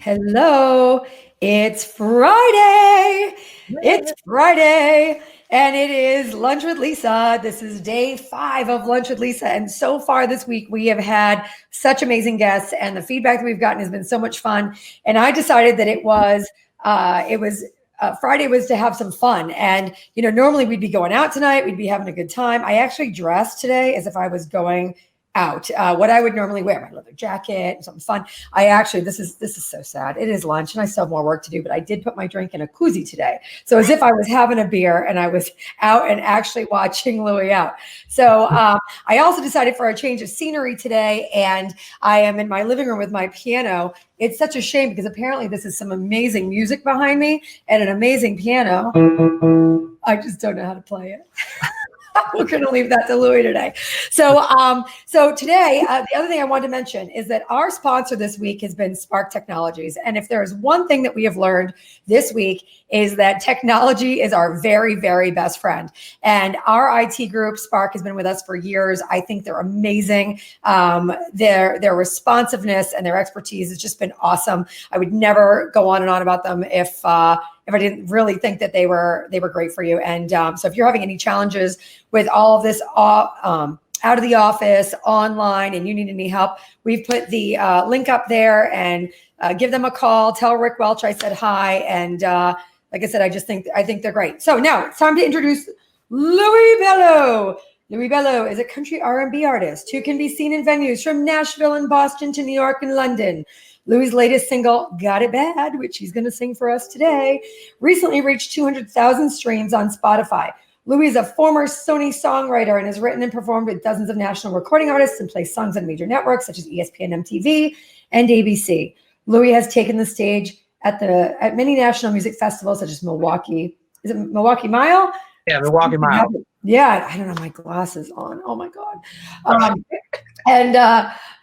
Hello, it's Friday. It's Friday, and it is Lunch with Lisa. This is day 5 of Lunch with Lisa, and so far this week we have had such amazing guests, and the feedback that we've gotten has been so much fun. And I decided that Friday was to have some fun, and normally we'd be going out tonight, we'd be having a good time. I actually dressed today as if I was going out, what I would normally wear, my leather jacket, something fun. This is so sad. It is lunch and I still have more work to do, but I did put my drink in a koozie today. So as if I was having a beer and I was out and actually watching Louie out. So I also decided for a change of scenery today, and I am in my living room with my piano. It's such a shame because apparently this is some amazing music behind me and an amazing piano. I just don't know how to play it. We're going to leave that to Louie today. So today, the other thing I wanted to mention is that our sponsor this week has been Spark Technologies. And if there's one thing that we have learned this week is that technology is our very, very best friend. And our IT group, Spark, has been with us for years. I think they're amazing. Their responsiveness and their expertise has just been awesome. I would never go on and on about them if I didn't really think that they were great for you. And so if you're having any challenges with all of this out of the office, online, and you need any help, we've put the link up there, and give them a call. Tell Rick Welch I said hi. And like I said, I think they're great. So now it's time to introduce Louie Bello. Louie Bello is a country R&B artist who can be seen in venues from Nashville and Boston to New York and London. Louie's latest single, Got It Bad, which he's going to sing for us today, recently reached 200,000 streams on Spotify. Louie is a former Sony songwriter and has written and performed with dozens of national recording artists and plays songs on major networks such as ESPN MTV and ABC. Louie has taken the stage at many national music festivals such as Milwaukee. Is it Milwaukee Mile? Yeah, Milwaukee Mile. Yeah, I don't have my glasses on. Oh my God. And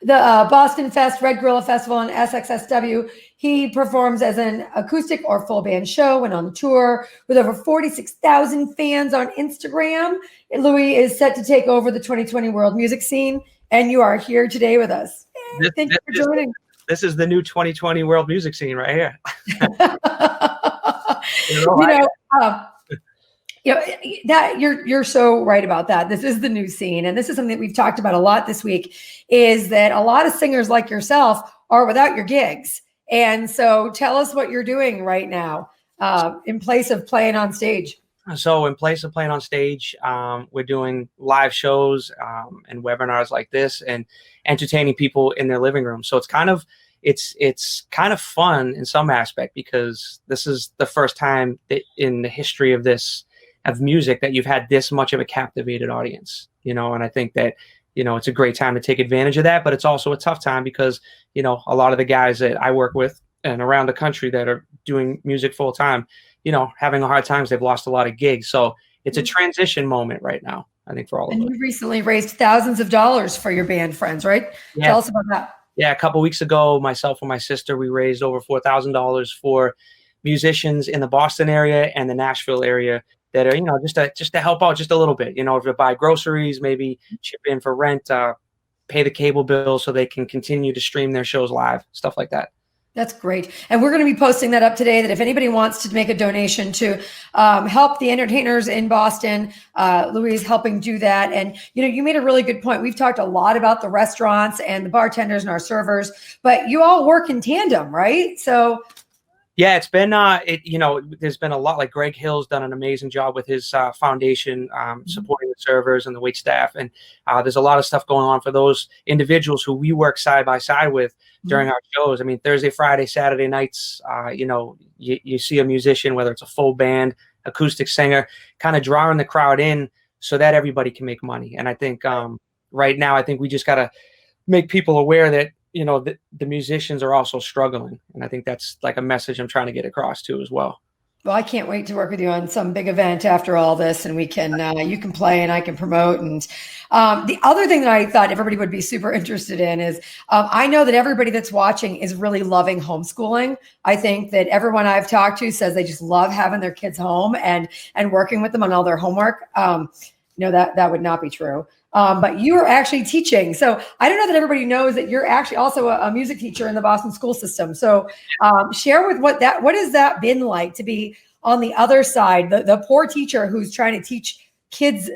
the Boston Fest, Red Gorilla Festival, and SXSW. He performs as an acoustic or full band show, went on tour with over 46,000 fans on Instagram. Louie is set to take over the 2020 world music scene, and you are here today with us. Thank you for joining. This is the new 2020 world music scene right here. That you're so right about that. This is the new scene, and this is something that we've talked about a lot this week, is that a lot of singers like yourself are without your gigs. And so tell us what you're doing right now in place of playing on stage. So in place of playing on stage, we're doing live shows and webinars like this and entertaining people in their living room. So it's kind of fun in some aspect, because this is the first time that in the history of music that you've had this much of a captivated audience, and I think that, it's a great time to take advantage of that, but it's also a tough time because, a lot of the guys that I work with and around the country that are doing music full time, having a hard time. They've lost a lot of gigs. So it's a transition moment right now, I think, for all of us. And you recently raised thousands of dollars for your band friends, right? Yeah. Tell us about that. Yeah. A couple of weeks ago, myself and my sister, we raised over $4,000 for musicians in the Boston area and the Nashville area that are, just to help out just a little bit, if to buy groceries, maybe chip in for rent, pay the cable bill so they can continue to stream their shows live, stuff like that. That's great. And we're going to be posting that up today, that if anybody wants to make a donation to help the entertainers in Boston, Louie is helping do that. And, you made a really good point. We've talked a lot about the restaurants and the bartenders and our servers, but you all work in tandem, right? So yeah, it's been, there's been a lot. Like Greg Hill's done an amazing job with his foundation, supporting the servers and the wait staff. And there's a lot of stuff going on for those individuals who we work side by side with during our shows. I mean, Thursday, Friday, Saturday nights, you see a musician, whether it's a full band, acoustic singer, kind of drawing the crowd in so that everybody can make money. And I think right now, I think we just got to make people aware that, the musicians are also struggling. And I think that's like a message I'm trying to get across too as well. Well, I can't wait to work with you on some big event after all this, and we can, you can play and I can promote. And the other thing that I thought everybody would be super interested in is, I know that everybody that's watching is really loving homeschooling. I think that everyone I've talked to says they just love having their kids home and working with them on all their homework. That would not be true. but you are actually teaching. So I don't know that everybody knows that you're actually also a music teacher in the Boston school system. So share with what has that been like to be on the other side, the poor teacher who's trying to teach kids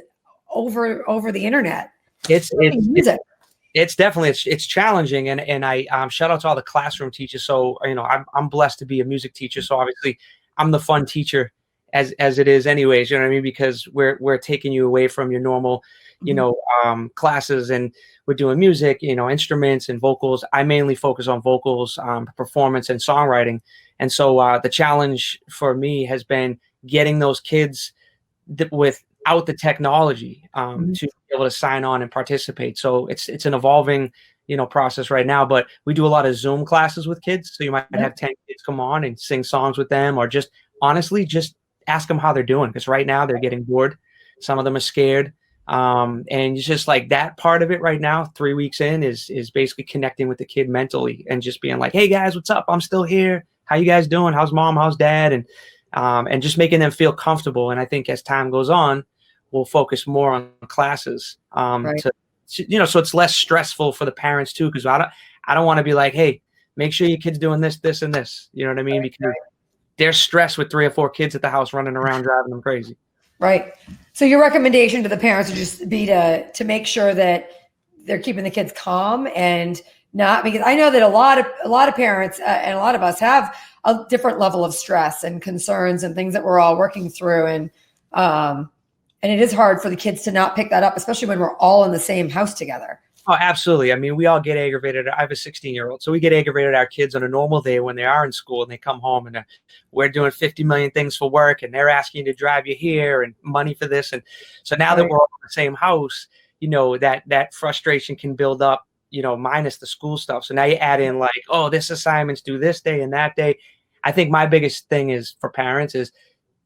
over the internet. It's definitely it's challenging, and I shout out to all the classroom teachers. So I'm blessed to be a music teacher. So obviously I'm the fun teacher as it is anyways. You know what I mean? Because we're taking you away from your normal classes, and we're doing music, instruments and vocals. I mainly focus on vocals, performance, and songwriting. And so the challenge for me has been getting those kids without the technology to be able to sign on and participate. So it's an evolving process right now, but we do a lot of Zoom classes with kids. So you might have 10 kids come on and sing songs with them, or just honestly just ask them how they're doing, because right now they're getting bored. Some of them are scared. And it's just like that part of it right now, 3 weeks in, is basically connecting with the kid mentally and just being like, hey guys, what's up? I'm still here. How you guys doing? How's mom? How's dad? And just making them feel comfortable. And I think as time goes on, we'll focus more on classes so it's less stressful for the parents too. Because I don't want to be like, hey, make sure your kid's doing this, this, and this. You know what I mean? Because they're stressed with 3 or 4 kids at the house running around, driving them crazy. Right. So your recommendation to the parents would just be to make sure that they're keeping the kids calm and not, because I know that a lot of parents and a lot of us have a different level of stress and concerns and things that we're all working through. And it is hard for the kids to not pick that up, especially when we're all in the same house together. Oh, absolutely. I mean, we all get aggravated. I have a 16-year-old, so we get aggravated at our kids on a normal day when they are in school and they come home and we're doing 50 million things for work and they're asking you to drive you here and money for this. And so now that we're all in the same house, that frustration can build up, minus the school stuff. So now you add in like, oh, this assignment's due this day and that day. I think my biggest thing is for parents is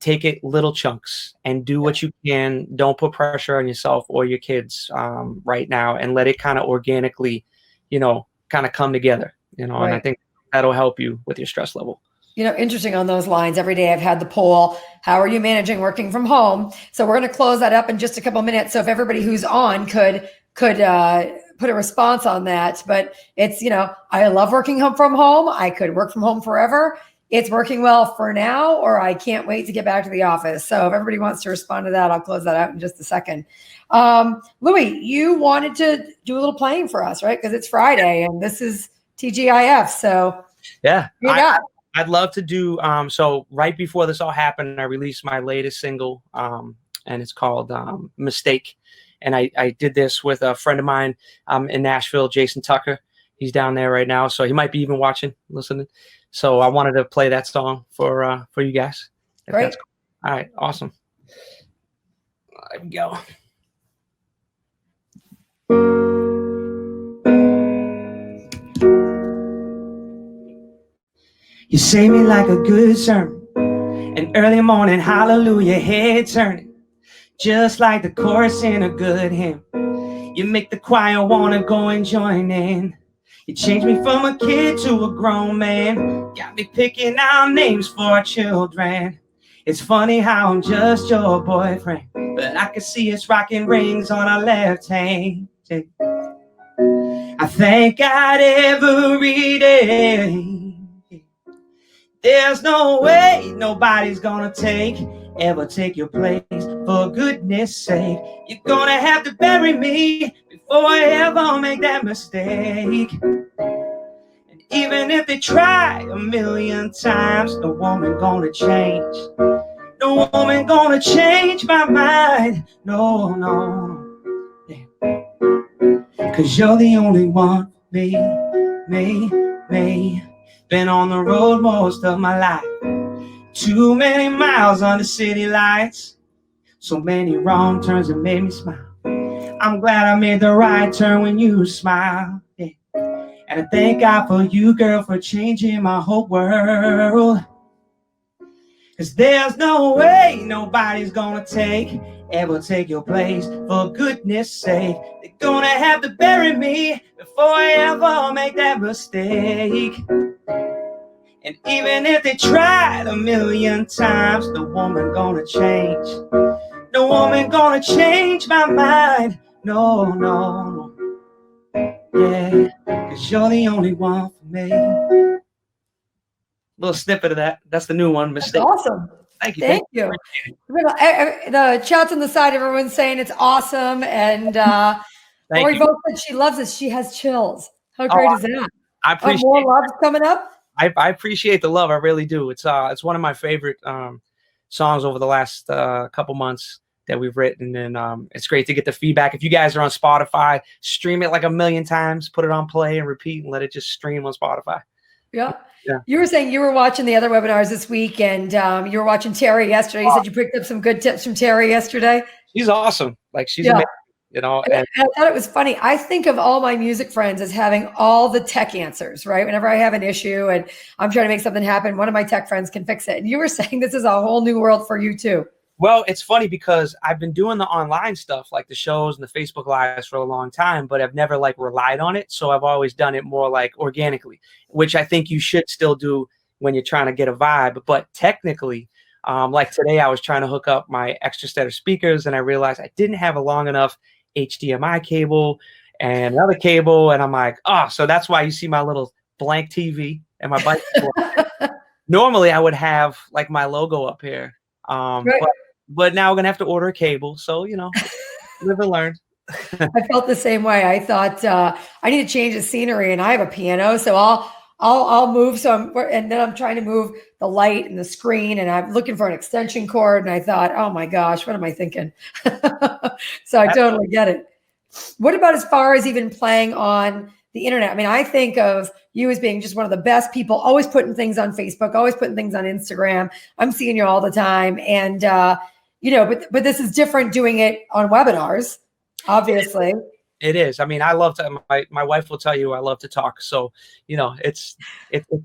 take it little chunks and do what you can. Don't put pressure on yourself or your kids right now, and let it kind of organically, kind of come together, and I think that'll help you with your stress level. Interesting on those lines. Every day I've had the poll, how are you managing working from home? So we're going to close that up in just a couple minutes. So if everybody who's on could put a response on that, but it's, I love working from home. I could work from home forever. It's working well for now, or I can't wait to get back to the office. So if everybody wants to respond to that, I'll close that out in just a second. Louie, you wanted to do a little playing for us, right? Because it's Friday and this is TGIF. So yeah, I'd love to do. So right before this all happened, I released my latest single, and it's called Mistake. And I did this with a friend of mine in Nashville, Jason Tucker. He's down there right now, so he might be even watching, listening. So I wanted to play that song for you guys. Great. All right, awesome. There we go. You say me like a good sermon, an early morning hallelujah head turning, just like the chorus in a good hymn. You make the choir wanna go and join in. You changed me from a kid to a grown man. Got me picking out names for our children. It's funny how I'm just your boyfriend, but I can see us rocking rings on our left hand. I thank God every day. There's no way nobody's gonna ever take your place. For goodness sake, you're gonna have to bury me before I ever make that mistake. And even if they try 1,000,000 times, no woman gonna change. No woman gonna change my mind. No, no. Yeah. 'Cause you're the only one for me. Been on the road most of my life. Too many miles under city lights. So many wrong turns that made me smile. I'm glad I made the right turn when you smiled. Yeah. And I thank God for you, girl, for changing my whole world. 'Cause there's no way nobody's gonna ever take your place. For goodness sake, they're gonna have to bury me before I ever make that mistake. And even if they tried 1,000,000 times, no woman gonna change. No woman gonna change my mind. No, no, yeah, 'cause you're the only one for me. Little snippet of that. That's the new one. That's Mistake. awesome. Thank you. Thank you. The chat's on the side. Everyone's saying it's awesome. And Lori Vogt said she loves it. She has chills. How great is that? I appreciate more love's coming up. I appreciate the love. I really do. It's one of my favorite songs over the last couple months that we've written, and it's great to get the feedback. If you guys are on Spotify, stream it like a million times, put it on play and repeat, and let it just stream on Spotify. Yeah. You were saying you were watching the other webinars this week, and you were watching Terri yesterday. You said you picked up some good tips from Terri yesterday. She's awesome. Like, she's amazing, you know. And I thought it was funny. I think of all my music friends as having all the tech answers, right? Whenever I have an issue and I'm trying to make something happen, one of my tech friends can fix it. And you were saying this is a whole new world for you too. Well, it's funny because I've been doing the online stuff, like the shows and the Facebook Lives, for a long time, but I've never like relied on it. So I've always done it more like organically, which I think you should still do when you're trying to get a vibe. But technically, like today, I was trying to hook up my extra set of speakers, and I realized I didn't have a long enough HDMI cable and another cable. And I'm like, so that's why you see my little blank TV and my bike. Normally, I would have like my logo up here. Right. But now we're gonna have to order a cable. So, you know, live and learn. I felt the same way. I thought I need to change the scenery, and I have a piano, so I'll move. And then I'm trying to move the light and the screen, and I'm looking for an extension cord. And I thought, oh my gosh, what am I thinking? So I totally get it. What about as far as even playing on the internet? I mean, I think of you as being just one of the best people, always putting things on Facebook, always putting things on Instagram. I'm seeing you all the time. And, you know, but this is different doing it on webinars, obviously. It is. I mean, I love to, my wife will tell you I love to talk. So, you know, it's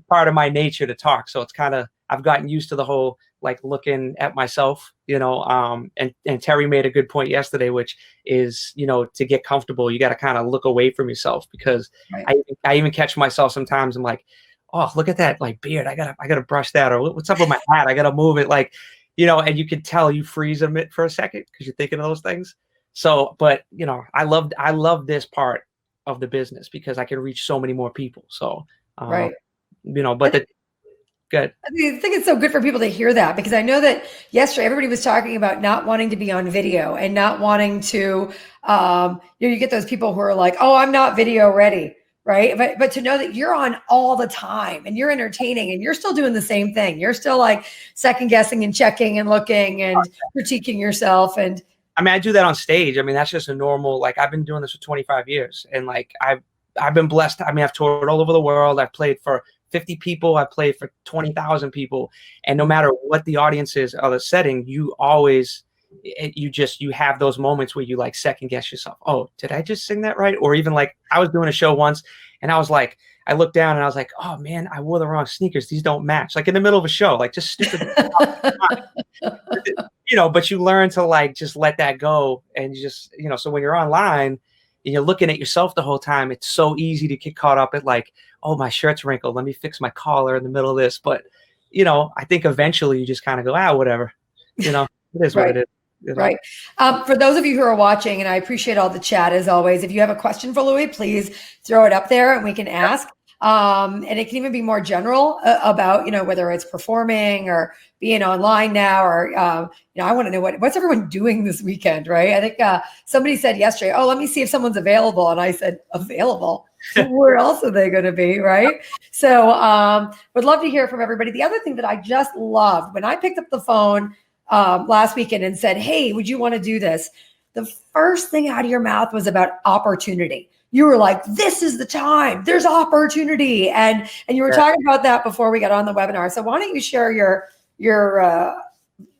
part of my nature to talk. So it's kind of, I've gotten used to the whole, like, looking at myself, you know, and Terri made a good point yesterday, which is, you know, to get comfortable, you got to kind of look away from yourself, because I even catch myself sometimes. I'm like, oh, look at that, like, beard. I gotta brush that. Or what's up with my hat? I got to move it. Like, you know, and you can tell you freeze a bit for a second because you're thinking of those things. So, but, you know, I love this part of the business because I can reach so many more people. So, you know, but good. I think it's so good for people to hear that, because I know that yesterday everybody was talking about not wanting to be on video and not wanting to, you know, you get those people who are like, oh, I'm not video ready. Right. But to know that you're on all the time and you're entertaining and you're still doing the same thing. You're still like second guessing and checking and looking and critiquing yourself. And I mean, I do that on stage. I mean, that's just a normal, like, I've been doing this for 25 years, and like, I've been blessed. I mean, I've toured all over the world. I've played for 50 people. I've played for 20,000 people. And no matter what the audience is or the setting, you always, you have those moments where you like second guess yourself. Oh, did I just sing that right? Or even like, I was doing a show once and I was like, I looked down and I was like, oh man, I wore the wrong sneakers. These don't match. Like in the middle of a show, like just stupid. You know, but you learn to like, just let that go. And you just, you know, so when you're online and you're looking at yourself the whole time, it's so easy to get caught up at like, oh, my shirt's wrinkled. Let me fix my collar in the middle of this. But, you know, I think eventually you just kind of go, whatever, you know, it is what it is. You know? Right. For those of you who are watching, and I appreciate all the chat as always, if you have a question for Louie, please throw it up there and we can ask. And it can even be more general about, you know, whether it's performing or being online now, or, you know, I want to know what's everyone doing this weekend, right? I think somebody said yesterday, oh, let me see if someone's available. And I said, available? Where else are they going to be, right? So would love to hear from everybody. The other thing that I just loved, when I picked up the phone last weekend and said, hey, would you want to do this? The first thing out of your mouth was about opportunity. You were like, this is the time, there's opportunity. And you were talking about that before we got on the webinar. So why don't you share your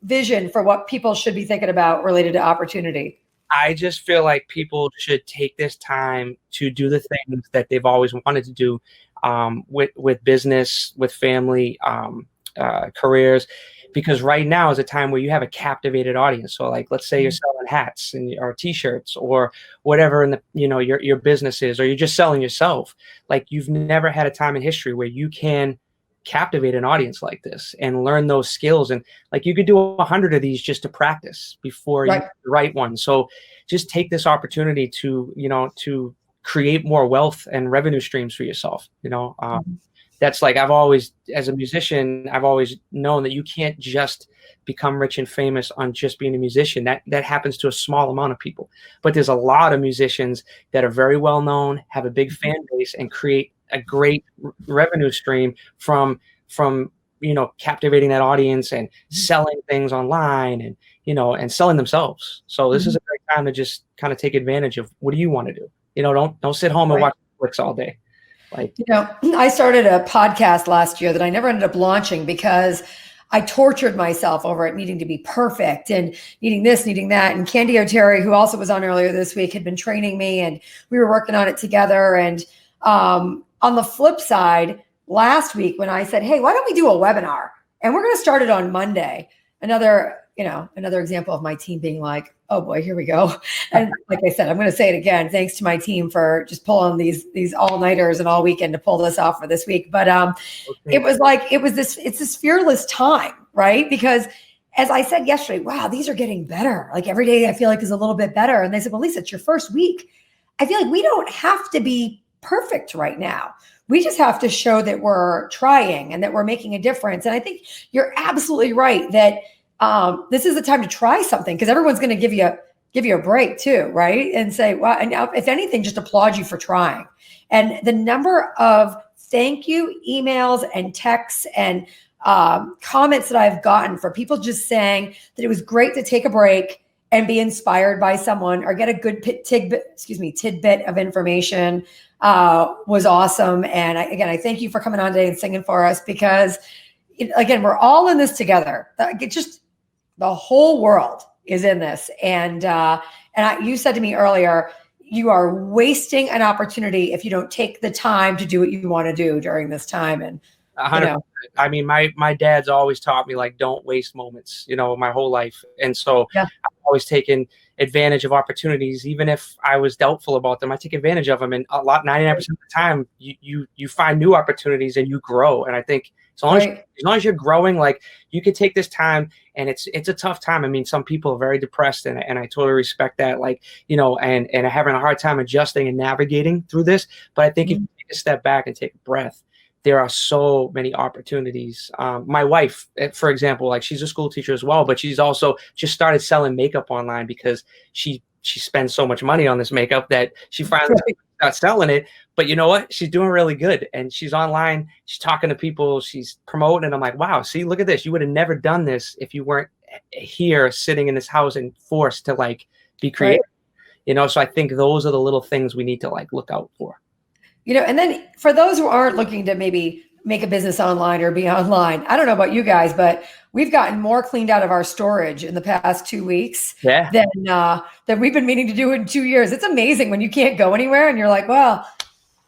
vision for what people should be thinking about related to opportunity? I just feel like people should take this time to do the things that they've always wanted to do, with business, with family, careers, because right now is a time where you have a captivated audience. So like, let's say you're selling hats or t-shirts or whatever in the, you know, your business is, or you're just selling yourself. Like, you've never had a time in history where you can captivate an audience like this and learn those skills. And like, you could do 100 of these just to practice before you write one. So just take this opportunity to, you know, to create more wealth and revenue streams for yourself. You know, that's like, I've always, as a musician, I've always known that you can't just become rich and famous on just being a musician. That happens to a small amount of people, but there's a lot of musicians that are very well known, have a big fan base, and create a great revenue stream from, you know, captivating that audience and selling things online, and, you know, and selling themselves. So this is a great time to just kind of take advantage of, what do you want to do? You know, don't sit home and watch Netflix all day. Like, you know, I started a podcast last year that I never ended up launching because I tortured myself over it needing to be perfect and needing this, needing that. And Candy O'Terry, who also was on earlier this week, had been training me, and we were working on it together. And on the flip side, last week when I said, hey, why don't we do a webinar? And we're going to start it on Monday. Another example of my team being like, oh boy, here we go. And like I said, I'm going to say it again. Thanks to my team for just pulling these all-nighters and all weekend to pull this off for this week. But it's this fearless time, right? Because as I said yesterday, wow, these are getting better. Like every day I feel like is a little bit better. And they said, well, Lisa, it's your first week. I feel like we don't have to be perfect right now. We just have to show that we're trying and that we're making a difference. And I think you're absolutely right that this is the time to try something, because everyone's going to give you a break too, right? And say, well, and if anything, just applaud you for trying. And the number of thank you emails and texts and comments that I've gotten for people just saying that it was great to take a break and be inspired by someone or get a good tidbit of information was awesome. And I thank you for coming on today and singing for us, because again, we're all in this together. The whole world is in this. And you said to me earlier, you are wasting an opportunity if you don't take the time to do what you want to do during this time. And 100%. I mean, my dad's always taught me, like, don't waste moments, you know, my whole life. And so I've always taken advantage of opportunities, even if I was doubtful about them. I take advantage of them, and 99% of the time you find new opportunities and you grow. And I think as long as you're growing, like, you can take this time, and it's a tough time. I mean, some people are very depressed, and I totally respect that, like, you know, and having a hard time adjusting and navigating through this. But I think if you take a step back and take a breath, there are so many opportunities. My wife, for example, like, she's a school teacher as well, but she's also just started selling makeup online because she spends so much money on this makeup that she finally starts selling it. But you know what? She's doing really good, and she's online. She's talking to people. She's promoting. And I'm like, wow, see, look at this. You would have never done this if you weren't here sitting in this house and forced to, like, be creative. You know, so I think those are the little things we need to, like, look out for. You know, and then for those who aren't looking to maybe make a business online or be online, I don't know about you guys, but we've gotten more cleaned out of our storage in the past 2 weeks than we've been meaning to do in 2 years. It's amazing when you can't go anywhere and you're like, well,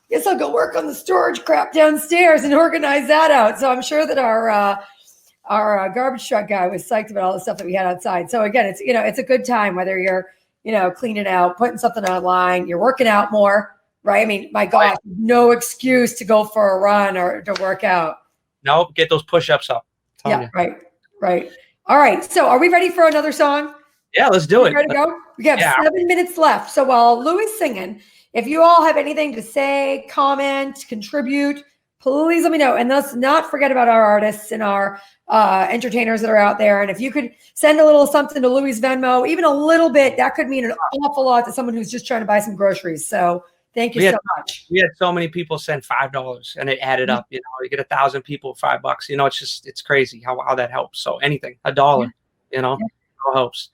guess I'll go work on the storage crap downstairs and organize that out. So I'm sure that our garbage truck guy was psyched about all the stuff that we had outside. So again, it's, you know, it's a good time, whether you're, you know, cleaning out, putting something online, you're working out more. Right. I mean, my gosh, no excuse to go for a run or to work out. No, get those push-ups up. Yeah, right. All right. So are we ready for another song? Yeah, let's do it. Ready to go? We have 7 minutes left. So while Louie's singing, if you all have anything to say, comment, contribute, please let me know. And let's not forget about our artists and our entertainers that are out there. And if you could send a little something to Louie's Venmo, even a little bit, that could mean an awful lot to someone who's just trying to buy some groceries. So thank you so much. We had so many people send $5 and it added up. You know, you get 1,000 people, $5. You know, it's crazy how that helps. So anything, $1, you know, all helps.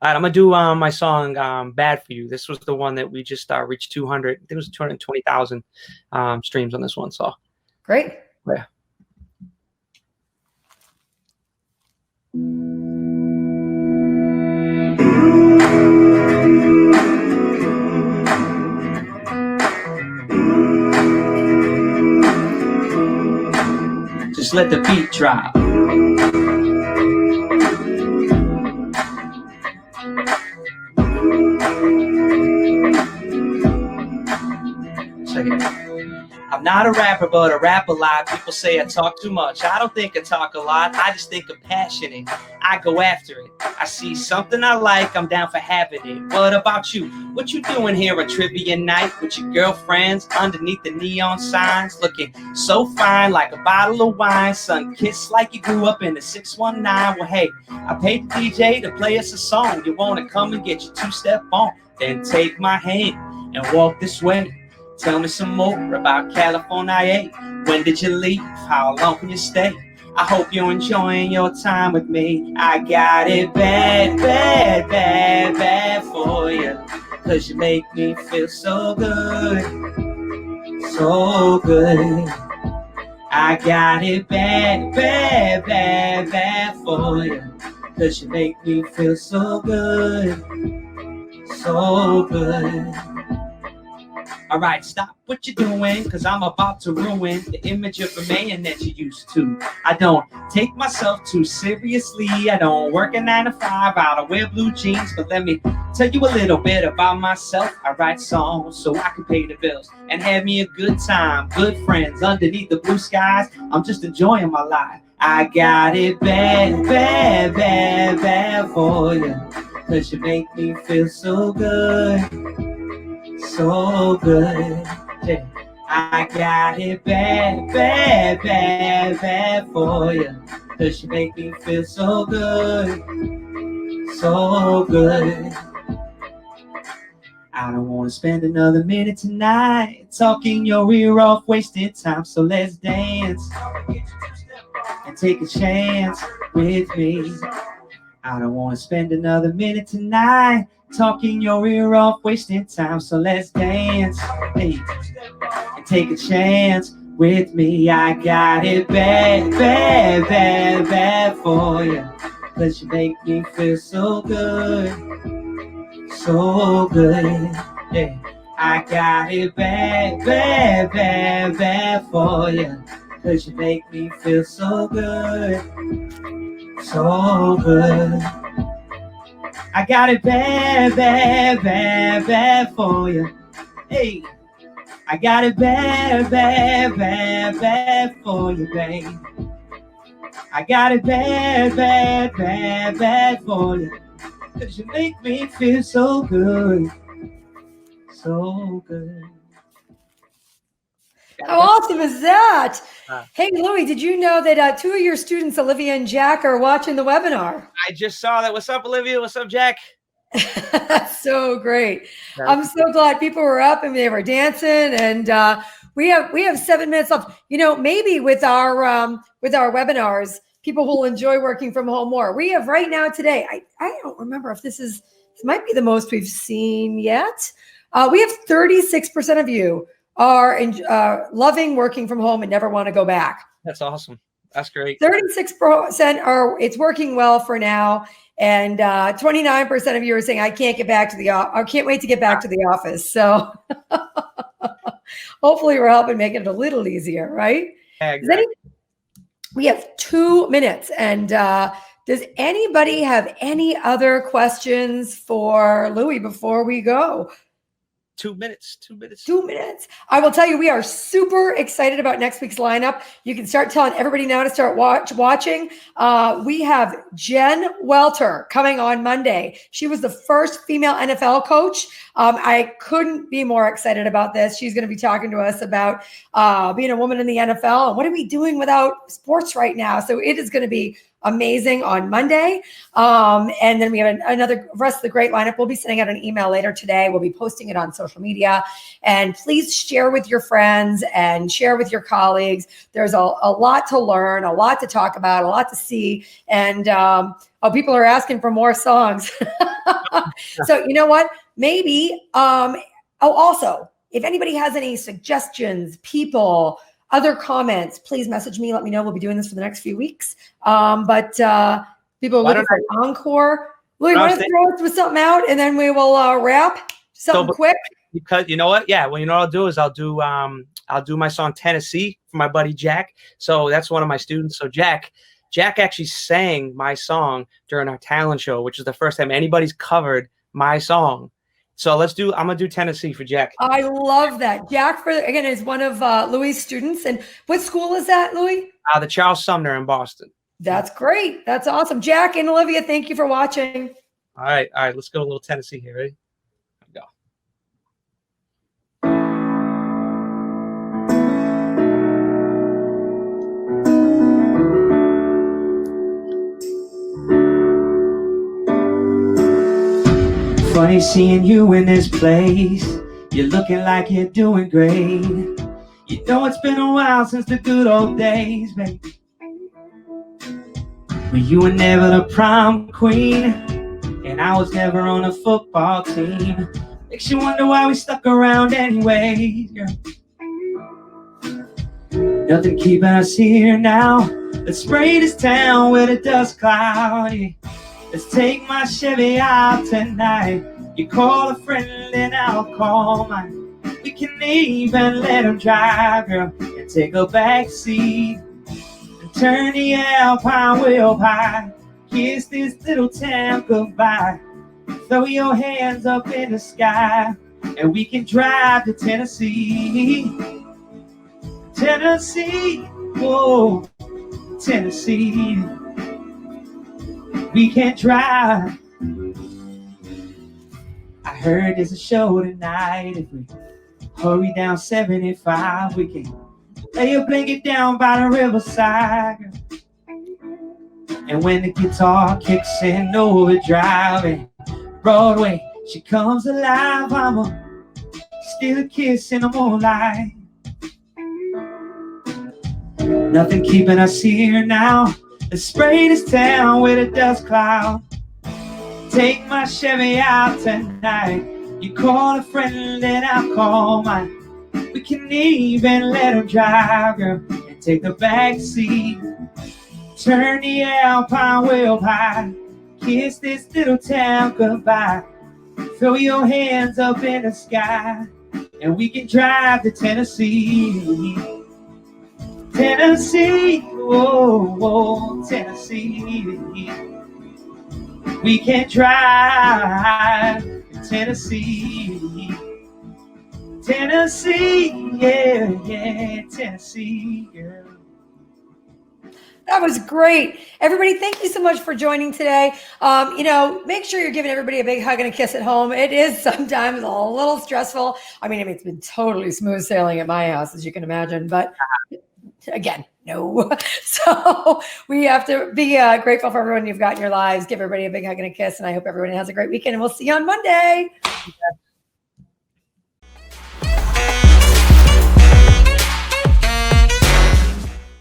All right, I'm gonna do my song "Bad for You." This was the one that we just reached 200. I think it was 220,000 streams on this one. So great. Yeah. Just let the beat drop. Second. I'm not a rapper, but I rap a lot. People say I talk too much. I don't think I talk a lot. I just think I'm passionate. I go after it. I see something I like, I'm down for having it. What about you? What you doing here on trivia night with your girlfriends underneath the neon signs, looking so fine like a bottle of wine, sun kissed like you grew up in the 619. Well, hey, I paid the DJ to play us a song. You want to come and get your two-step on? Then take my hand and walk this way. Tell me some more about California. When did you leave? How long can you stay? I hope you're enjoying your time with me. I got it bad, bad, bad, bad for you. 'Cause you make me feel so good, so good. I got it bad, bad, bad, bad for you. 'Cause you make me feel so good, so good. All right, stop what you're doing, 'cause I'm about to ruin the image of a man that you used to. I don't take myself too seriously. I don't work a 9 to 5. I don't wear blue jeans, but let me tell you a little bit about myself. I write songs so I can pay the bills and have me a good time. Good friends underneath the blue skies. I'm just enjoying my life. I got it bad, bad, bad, bad for you. 'Cause you make me feel so good, so good. Yeah. I got it bad, bad, bad, bad for you. 'Cause you make me feel so good, so good. I don't want to spend another minute tonight talking your ear off, wasting time. So let's dance and take a chance with me. I don't want to spend another minute tonight talking your ear off, wasting time. So let's dance, hey, and take a chance with me. I got it bad, bad, bad, bad for you. 'Cause you make me feel so good, so good. Yeah, I got it bad, bad, bad, bad for you. 'Cause you make me feel so good, so good. I got it bad, bad, bad, bad for you. Hey, I got it bad, bad, bad, bad for you, babe. I got it bad, bad, bad, bad for you. 'Cause you make me feel so good, so good. How awesome is that? Uh. Hey, Louie, did you know that 2 of your students, Olivia and Jack, are watching the webinar? I just saw that. What's up, Olivia? What's up, Jack? That's so great. I'm so glad people were up and they were dancing, and we have 7 minutes left. You know, maybe with our webinars, people will enjoy working from home more. We have right now today, I don't remember if this might be the most we've seen yet. We have 36% of you are loving working from home and never want to go back. That's awesome. That's great. 36% it's working well for now. And 29% of you are saying, I can't get back to I can't wait to get back to the office. So hopefully we're helping make it a little easier, right? Yeah, exactly. We have 2 minutes. And does anybody have any other questions for Louie before we go? 2 minutes. 2 minutes. 2 minutes. I will tell you, we are super excited about next week's lineup. You can start telling everybody now to start watching. We have Jen Welter coming on Monday. She was the first female NFL coach. I couldn't be more excited about this. She's going to be talking to us about being a woman in the NFL and what are we doing without sports right now. So it is going to be amazing on Monday. And then we have another rest of the great lineup. We'll be sending out an email later today. We'll be posting it on social media. And please share with your friends and share with your colleagues. There's a lot to learn, a lot to talk about, a lot to see. And people are asking for more songs. So you know what? Maybe, also, if anybody has any suggestions, people, other comments, please message me. Let me know. We'll be doing this for the next few weeks. But people are looking for an encore. Louie, want to throw us with something out, and then we will wrap something quick. Because you know what? Yeah. Well, you know what I'll do is I'll do my song Tennessee for my buddy Jack. So that's one of my students. So Jack actually sang my song during our talent show, which is the first time anybody's covered my song. So I'm gonna do Tennessee for Jack. I love that. Jack, again, is one of Louie's students. And what school is that, Louie? The Charles Sumner in Boston. That's great. That's awesome. Jack and Olivia, thank you for watching. All right. Let's go a little Tennessee here. Ready? Go. Funny seeing you in this place. You're looking like you're doing great. You know it's been a while since the good old days, babe. When you were never the prom queen, and I was never on a football team. Makes you wonder why we stuck around anyway, girl. Nothing keeping us here now. Let's spray this town with a dust cloud. Yeah. Let's take my Chevy out tonight. You call a friend and I'll call mine. We can even let him drive, girl, and take a back seat. And turn the Alpine wheel high. Kiss this little town goodbye. Throw your hands up in the sky, and we can drive to Tennessee. Tennessee, whoa, Tennessee. We can drive. I heard there's a show tonight. If we hurry down 75, we can lay a blanket down by the riverside. And when the guitar kicks in overdrive and Broadway, she comes alive, I'ma steal a kiss in the moonlight. Nothing keeping us here now. Let's spray this town with a dust cloud. Take my Chevy out tonight. You call a friend and I'll call mine. We can even let him drive, girl, and take the back seat. Turn the Alpine wheel high. Kiss this little town goodbye. Throw your hands up in the sky, and we can drive to Tennessee. Tennessee, whoa, whoa, Tennessee. We can drive to Tennessee. Tennessee, yeah, yeah, Tennessee, girl. That was great. Everybody, thank you so much for joining today. Make sure you're giving everybody a big hug and a kiss at home. It is sometimes a little stressful. I mean, it's been totally smooth sailing at my house, as you can imagine, but again, no. So we have to be grateful for everyone you've got in your lives. Give everybody a big hug and a kiss, and I hope everyone has a great weekend, and we'll see you on Monday.